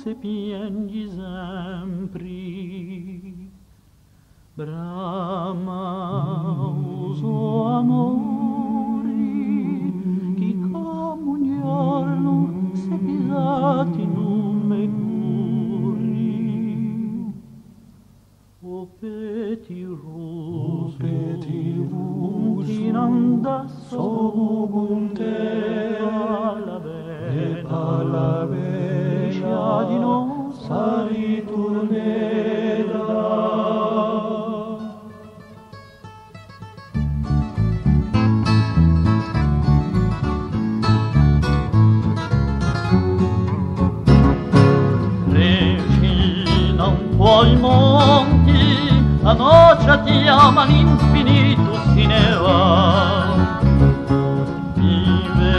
se piangi sempre. Brama uso amori, chi come un giorno se pisati non me curi. O peti rugi, non da solo con te, alla vescia di nostra ritornerà. Tuoi monti, la noce ti ama, l'infinito si ne va. Vive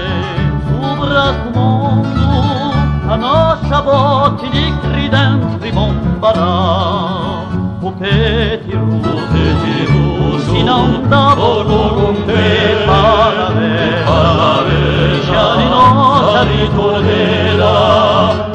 sopra tu mondo, la noce botti di cridenti bombarà. O peti russi, non da volonté, palavera, di noce ritornerà.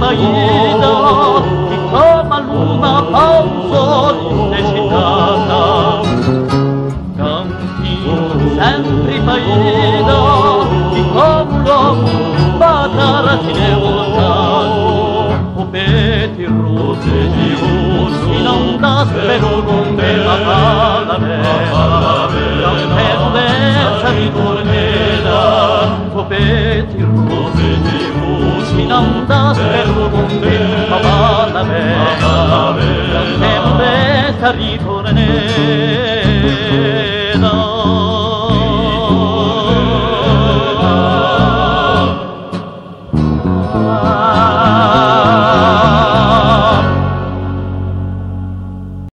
Baida, che come luna fa un sole indecitata. Canti sempre baida, che come l'uomo batara si ne voltato. O peti russi, non da spero con me la palavera, non spero versa ritornerà. O peti russi, non da spero con me la palavera, non spero versa ritornerà.